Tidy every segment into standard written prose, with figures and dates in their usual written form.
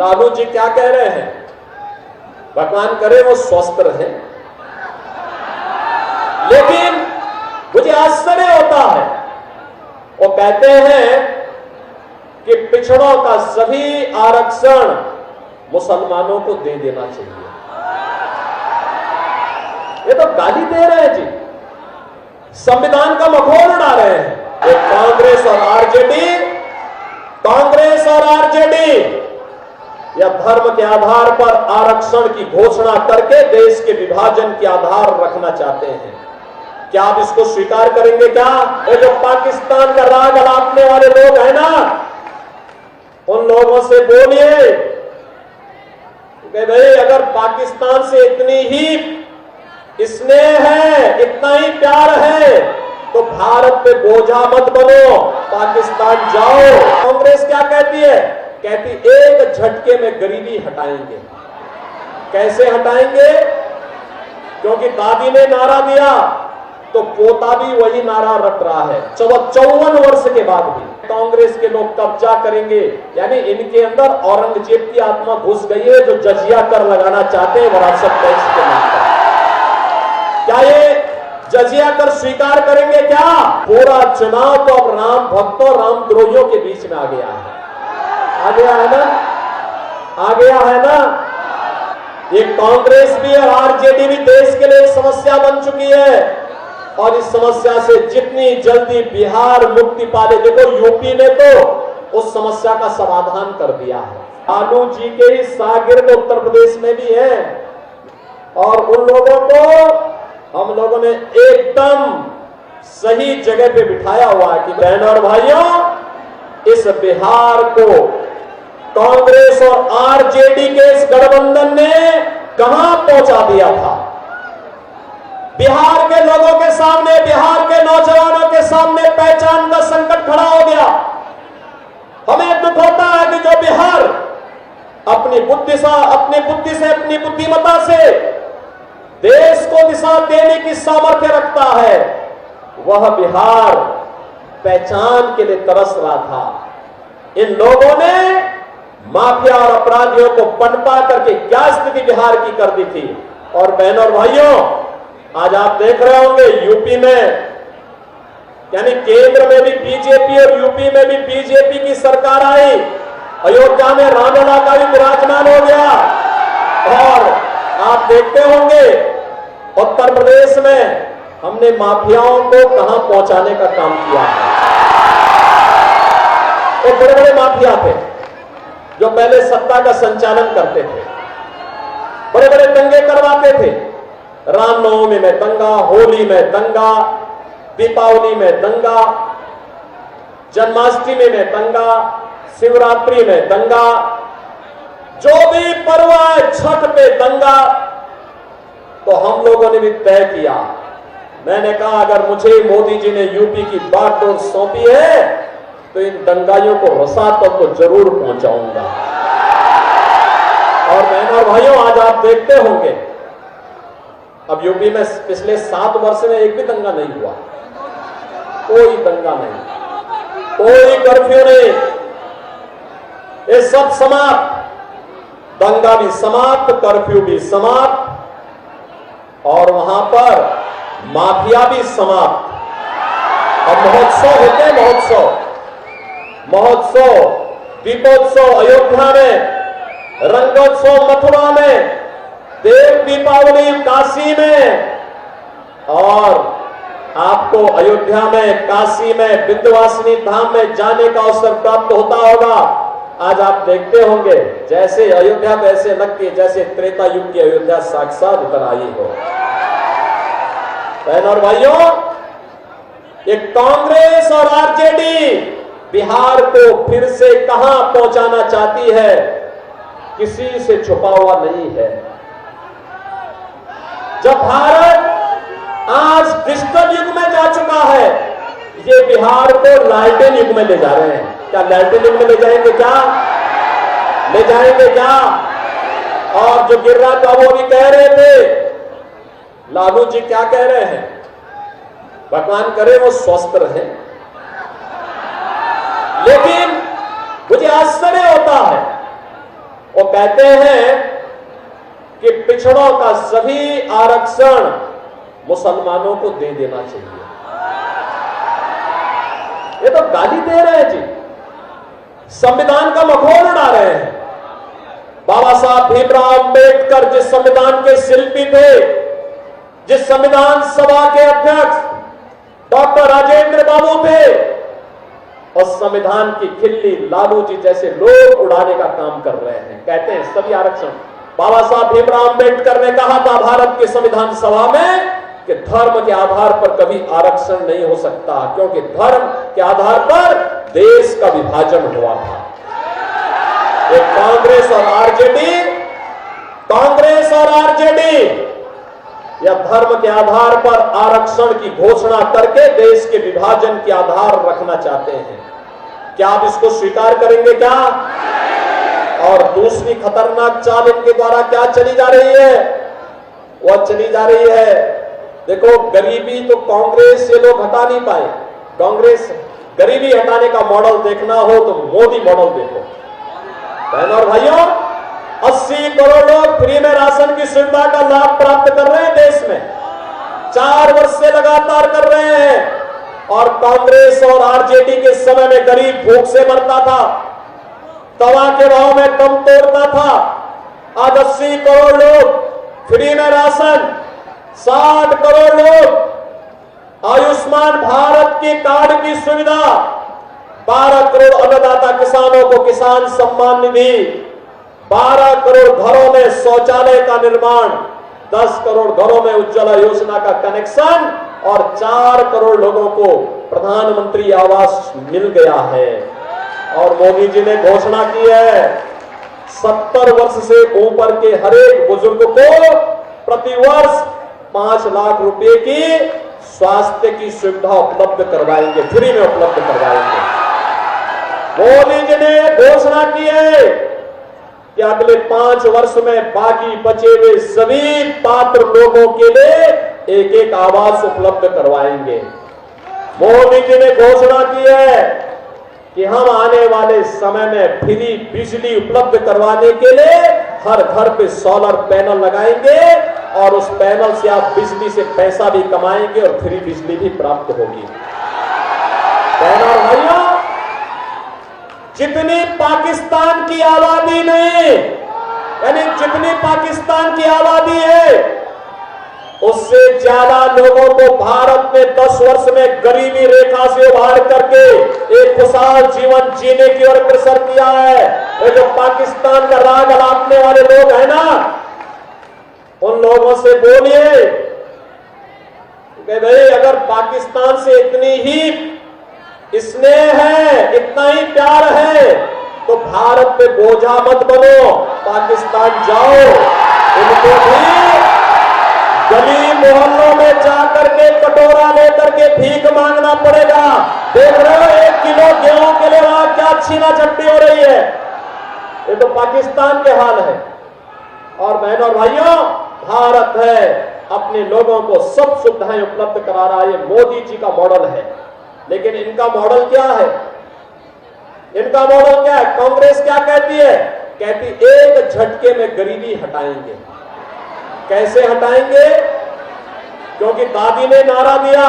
लालू जी क्या कह रहे हैं? भगवान करे वो स्वस्थ रहे। लेकिन मुझे आश्चर्य होता है, वो कहते हैं कि पिछड़ों का सभी आरक्षण मुसलमानों को दे देना चाहिए। ये तो गाली दे रहे हैं जी, संविधान का मखौल उड़ा रहे हैं। ये कांग्रेस और आरजेडी या धर्म के आधार पर आरक्षण की घोषणा करके देश के विभाजन के आधार रखना चाहते हैं। क्या आप इसको स्वीकार करेंगे? क्या ये जो पाकिस्तान का राग अलापने वाले लोग हैं ना, उन लोगों से बोलिए कि भाई अगर पाकिस्तान से इतनी ही स्नेह है, इतना ही प्यार है, तो भारत पे बोझा मत बनो, पाकिस्तान जाओ। कांग्रेस क्या कहती है? कहती एक झटके में गरीबी हटाएंगे। कैसे हटाएंगे? क्योंकि दादी ने नारा दिया तो पोता भी वही नारा रट रहा है 54 वर्ष के बाद भी। कांग्रेस के लोग कब्जा करेंगे, यानी इनके अंदर औरंगजेब की आत्मा घुस गई है, जो जजिया कर लगाना चाहते हैं विरासत टैक्स के नाम पर। क्या ये जजिया कर स्वीकार करेंगे? क्या पूरा चुनाव तो अब राम भक्तों रामद्रोहियों के बीच में आ गया है। आ गया है ना? आ गया है ना? ये कांग्रेस भी और आरजेडी भी देश के लिए एक समस्या बन चुकी है, और इस समस्या से जितनी जल्दी बिहार मुक्ति पाले। देखो यूपी ने तो उस समस्या का समाधान कर दिया है। लालू जी के ही शागिर्द उत्तर प्रदेश में भी है, और उन लोगों को हम लोगों ने एकदम सही जगह पे बिठाया हुआ है कि बहनों और भाइयों, इस बिहार को कांग्रेस और आरजेडी के इस गठबंधन ने कहां पहुंचा दिया था। बिहार के लोगों के सामने, बिहार के नौजवानों के सामने पहचान का संकट खड़ा हो गया। हमें दुख होता है कि जो बिहार अपनी बुद्धि से अपनी बुद्धिमत्ता से देश को दिशा देने की सामर्थ्य रखता है, वह बिहार पहचान के लिए तरस रहा था। इन लोगों ने माफिया और अपराधियों को पनपा करके क्या स्थिति बिहार की कर दी थी। और बहनों और भाइयों, आज आप देख रहे होंगे यूपी में, यानी केंद्र में भी बीजेपी और यूपी में भी बीजेपी की सरकार आई। अयोध्या में रामलला का भी विराजमान हो गया। और आप देखते होंगे उत्तर प्रदेश में हमने माफियाओं को कहां पहुंचाने का काम किया है। तो बड़े बड़े माफिया थे जो पहले सत्ता का संचालन करते थे, बड़े बड़े दंगे करवाते थे। रामनवमी में दंगा, होली में दंगा, दीपावली में दंगा, जन्माष्टमी में दंगा, शिवरात्रि में दंगा, जो भी पर्व है छठ पे दंगा। तो हम लोगों ने भी तय किया, मैंने कहा अगर मुझे मोदी जी ने यूपी की बागडोर सौंपी है तो इन दंगाइयों को रसातक को जरूर पहुंचाऊंगा। और बहनों और भाइयों, आज आप देखते होंगे अब यूपी में पिछले 7 वर्ष में एक भी दंगा नहीं हुआ। कोई दंगा नहीं, कोई कर्फ्यू नहीं, ये सब समाप्त। दंगा भी समाप्त, कर्फ्यू भी समाप्त, और वहां पर माफिया भी समाप्त। अब महोत्सव होते हैं, महोत्सव, दीपोत्सव अयोध्या में, रंगोत्सव मथुरा में, देव दीपावली काशी में, और आपको अयोध्या में, काशी में, विंध्यवासिनी धाम में जाने का अवसर प्राप्त होता होगा। आज आप देखते होंगे जैसे अयोध्या तो ऐसे लग के जैसे त्रेता युग की अयोध्या साक्षात उतर आई हो। बहनों और भाइयों, ये कांग्रेस और आरजेडी बिहार को फिर से कहां पहुंचाना चाहती है, किसी से छुपा हुआ नहीं है। जब भारत आज डिजिटल युग में जा चुका है, ये बिहार को लालटेन युग में ले जा रहे हैं। क्या लालटेन युग में ले जाएंगे? क्या ले जाएंगे? क्या? और जो गिर रहा था वो भी कह रहे थे, लालू जी क्या कह रहे हैं? भगवान करे वो स्वस्थ रहे। लेकिन मुझे आश्चर्य होता है वो कहते हैं कि पिछड़ों का सभी आरक्षण मुसलमानों को दे देना चाहिए। ये तो गाली दे रहे हैं जी, संविधान का मखौल उड़ा रहे हैं। बाबा साहब भीमराव अंबेडकर जिस संविधान के शिल्पी थे, जिस संविधान सभा के अध्यक्ष डॉक्टर राजेंद्र बाबू थे, और संविधान की खिल्ली लालू जी जैसे लोग उड़ाने का काम कर रहे हैं। कहते हैं सभी आरक्षण। बाबा साहब भीमराव अंबेडकर ने कहा था भारत की संविधान सभा में कि धर्म के आधार पर कभी आरक्षण नहीं हो सकता, क्योंकि धर्म के आधार पर देश का विभाजन हुआ था। एक कांग्रेस और आरजेडी या धर्म के आधार पर आरक्षण की घोषणा करके देश के विभाजन के आधार रखना चाहते हैं। क्या आप इसको स्वीकार करेंगे क्या? और दूसरी खतरनाक चाल इनके द्वारा क्या चली जा रही है? वह चली जा रही है, देखो गरीबी तो कांग्रेस से लोग हटा नहीं पाए। कांग्रेस गरीबी हटाने का मॉडल देखना हो तो मोदी मॉडल देखो। बहनों और भाइयों, 80 करोड़ लोग फ्री में राशन की सुविधा का लाभ प्राप्त कर रहे हैं देश में, 4 वर्ष से लगातार कर रहे हैं। और कांग्रेस और आरजेडी के समय में गरीब भूख से मरता था, तवा के भाव में दम तोड़ता था। आज 80 करोड़ लोग फ्री में राशन, 60 करोड़ लोग आयुष्मान भारत की कार्ड की सुविधा, 12 करोड़ अन्नदाता किसानों को किसान सम्मान निधि, 12 करोड़ घरों में शौचालय का निर्माण, 10 करोड़ घरों में उज्ज्वला योजना का कनेक्शन और 4 करोड़ लोगों को प्रधानमंत्री आवास मिल गया है। और मोदी जी ने घोषणा की है 70 वर्ष से ऊपर के हर एक बुजुर्ग को प्रतिवर्ष 5 लाख रुपए की स्वास्थ्य की सुविधा उपलब्ध करवाएंगे, फ्री में उपलब्ध करवाएंगे। मोदी जी ने घोषणा की है कि अगले 5 वर्ष में बाकी बचे हुए सभी पात्र लोगों के लिए एक आवास उपलब्ध करवाएंगे। मोदी जी ने घोषणा की है कि हम आने वाले समय में फ्री बिजली उपलब्ध करवाने के लिए हर घर पे सोलर पैनल लगाएंगे और उस पैनल से आप बिजली से पैसा भी कमाएंगे और फ्री बिजली भी प्राप्त होगी। बहनों और भाइयों, जितनी पाकिस्तान की आबादी नहीं, यानी जितनी पाकिस्तान की आबादी है उससे ज्यादा लोगों को भारत में 10 वर्ष में गरीबी रेखा से उभार करके एक खुशहाल जीवन जीने की ओर अग्रसर किया है। ये जो पाकिस्तान का राग अलापने वाले लोग हैं ना, उन लोगों से बोलिए कि भाई अगर पाकिस्तान से इतनी ही स्नेह है, इतना ही प्यार है, तो भारत पे बोझा मत बनो, पाकिस्तान जाओ। इनको भी गली मोहल्लों में जाकर के कटोरा लेकर के भीख मांगना पड़ेगा। देख रहे हो 1 किलो गेहूं के लिए वहां क्या छीना झपटी हो रही है। ये तो पाकिस्तान के हाल है। और बहनों और भाइयों, भारत है अपने लोगों को सब सुविधाएं उपलब्ध करा रहा है। ये मोदी जी का मॉडल है। लेकिन इनका मॉडल क्या है? इनका मॉडल क्या है? कांग्रेस क्या कहती है? कहती एक झटके में गरीबी हटाएंगे। कैसे हटाएंगे? क्योंकि दादी ने नारा दिया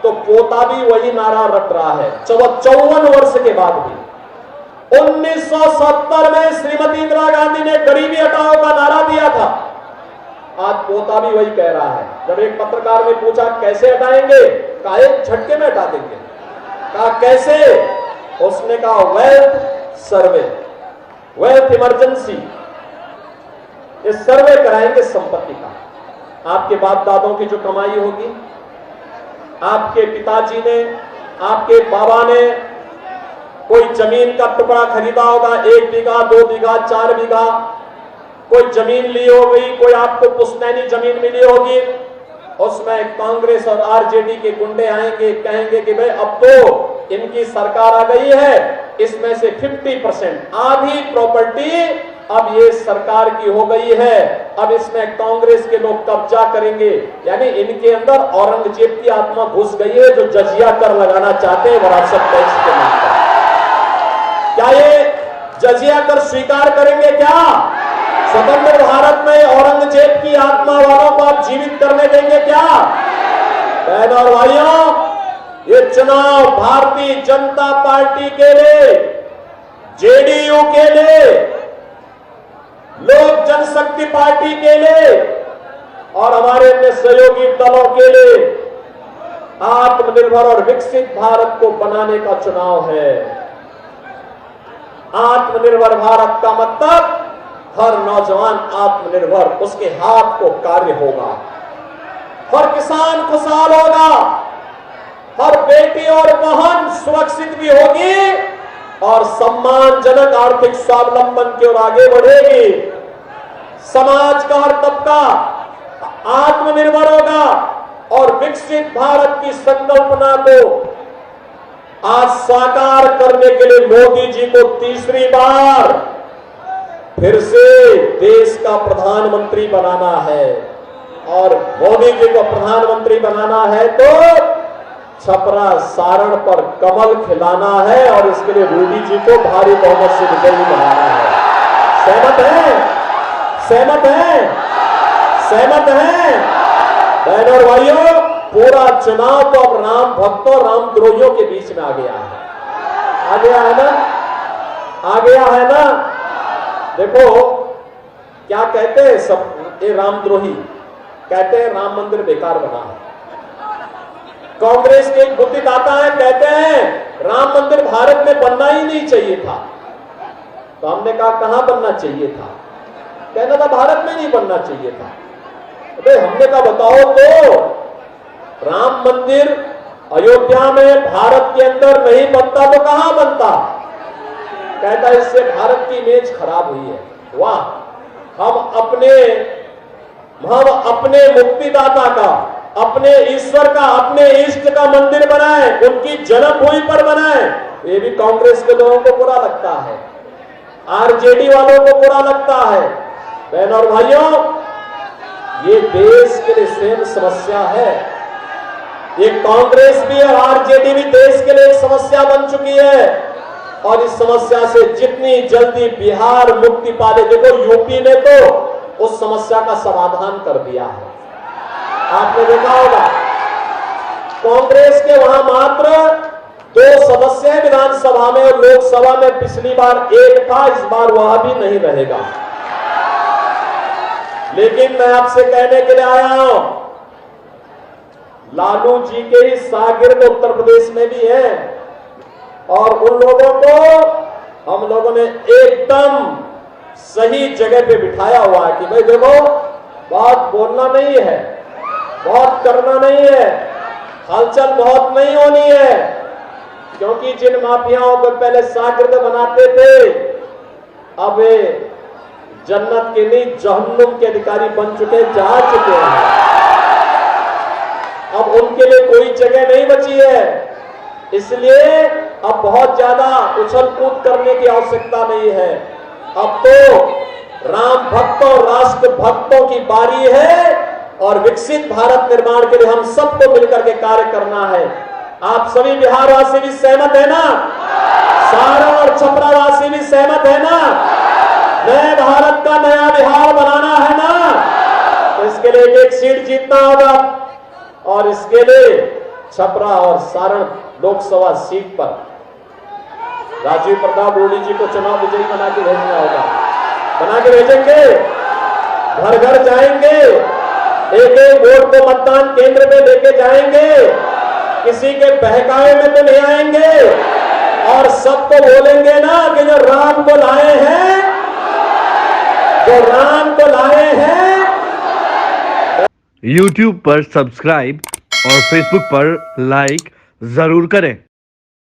तो पोता भी वही नारा रट रहा है 54 वर्ष के बाद भी। 1970 में श्रीमती इंदिरा गांधी ने गरीबी हटाओ का नारा दिया था, आज पोता भी वही कह रहा है। जब एक पत्रकार ने पूछा कैसे हटाएंगे, कहा एक झटके में हटा देंगे। कहा कैसे? उसने कहा वेल्थ सर्वे, वेल्थ इमरजेंसी, ये सर्वे कराएंगे संपत्ति का। आपके बाप दादों की जो कमाई होगी, आपके पिताजी ने, आपके बाबा ने कोई जमीन का टुकड़ा खरीदा होगा, 1 बीघा, 2 बीघा, 4 बीघा, कोई जमीन ली होगी, कोई आपको पुश्तैनी जमीन मिली होगी, उसमें कांग्रेस और आरजेडी के गुंडे आएंगे, कहेंगे कि भाई अब तो इनकी सरकार आ गई है, इसमें से 50% आधी प्रॉपर्टी अब ये सरकार की हो गई है, अब इसमें कांग्रेस के लोग कब्जा करेंगे। यानी इनके अंदर औरंगजेब की आत्मा घुस गई है, जो जजिया कर लगाना चाहते हैं विरासत टैक्स के नाम पर। क्या ये जजिया कर स्वीकार करेंगे क्या? स्वतंत्र भारत में औरंगजेब की आत्मा वालों को आप जीवित करने देंगे क्या? बहनों और भाइयों, ये चुनाव भारतीय जनता पार्टी के लिए, जेडीयू के लिए, लोक जनशक्ति पार्टी के लिए और हमारे अन्य सहयोगी दलों के लिए आत्मनिर्भर और विकसित भारत को बनाने का चुनाव है। आत्मनिर्भर भारत का मतलब हर नौजवान आत्मनिर्भर, उसके हाथ को कार्य होगा, हर किसान खुशहाल होगा, हर बेटी और बहन सुरक्षित भी होगी और सम्मानजनक आर्थिक स्वावलंबन की ओर आगे बढ़ेगी। समाज का हर तबका आत्मनिर्भर होगा और विकसित भारत की संकल्पना को आज साकार करने के लिए मोदी जी को तीसरी बार फिर से देश का प्रधानमंत्री बनाना है। और मोदी जी को प्रधानमंत्री बनाना है तो छपरा सारण पर कमल खिलाना है और इसके लिए मोदी जी को भारी बहुमत से विजयी बनाना है। सहमत हैं? सहमत हैं? सहमत हैं? बहनों और भाइयों, पूरा चुनाव तो अब राम भक्तों रामद्रोहियों के बीच में आ गया है। आ गया है ना? आ गया है ना? देखो क्या कहते हैं सब ये रामद्रोही, कहते हैं राम मंदिर बेकार बना है। कांग्रेस के एक बुद्धिदाता है, कहते हैं राम मंदिर भारत में बनना ही नहीं चाहिए था। तो हमने कहा कहां बनना चाहिए था? कहना था भारत में नहीं बनना चाहिए था। अरे हमने कहा बताओ तो राम मंदिर अयोध्या में भारत के अंदर नहीं बनता तो कहां बनता? कहता इससे भारत की इमेज खराब हुई है। वाह, हम अपने मुक्तिदाता का, अपने ईश्वर का, अपने इष्ट का मंदिर बनाए, उनकी जन्मभूमि पर बनाए। ये भी कांग्रेस के लोगों को बुरा लगता है, आरजेडी वालों को बुरा लगता है। बहनों और भाइयों, ये देश के लिए सेम समस्या है। ये कांग्रेस भी और आरजेडी भी देश के लिए एक समस्या बन चुकी है और इस समस्या से जितनी जल्दी बिहार मुक्ति पाले, देखो यूपी ने तो उस समस्या का समाधान कर दिया है। आपने देखा होगा कांग्रेस के वहां मात्र 2 सदस्य हैं विधानसभा में और लोकसभा में पिछली बार 1 था, इस बार वह भी नहीं रहेगा। लेकिन मैं आपसे कहने के लिए आया हूं, लालू जी के ही शागिर्द उत्तर प्रदेश में भी हैं और उन लोगों को हम लोगों ने एकदम सही जगह पे बिठाया हुआ है कि भाई देखो, बहुत बोलना नहीं है, बहुत करना नहीं है, हलचल बहुत नहीं होनी है, क्योंकि जिन माफियाओं को पहले शागिर्द बनाते थे अब वे जन्नत के नहीं जहन्नुम के अधिकारी बन चुके, जा चुके हैं। अब उनके लिए कोई जगह नहीं बची है, इसलिए अब बहुत ज्यादा उछल कूद करने की आवश्यकता नहीं है। अब तो राम भक्तों, राष्ट्र भक्तों की बारी है और विकसित भारत निर्माण के लिए हम सबको मिलकर के कार्य करना है। आप सभी बिहारवासी भी सहमत है ना? सारण और छपरा वासी भी सहमत है ना? नए भारत का नया बिहार बनाना है ना? तो इसके लिए एक सीट जीतना होगा और इसके लिए छपरा और सारण लोकसभा सीट पर राजीव प्रताप रूडी जी को चुनाव विजयी बना के भेजना होगा। बना के भेजेंगे, घर घर जाएंगे, एक एक वोट को मतदान केंद्र पे लेके जाएंगे, किसी के बहकावे में तो नहीं आएंगे और सबको बोलेंगे ना कि जो राम को लाए हैं, जो राम को लाए हैं। YouTube पर सब्सक्राइब और Facebook पर लाइक जरूर करें।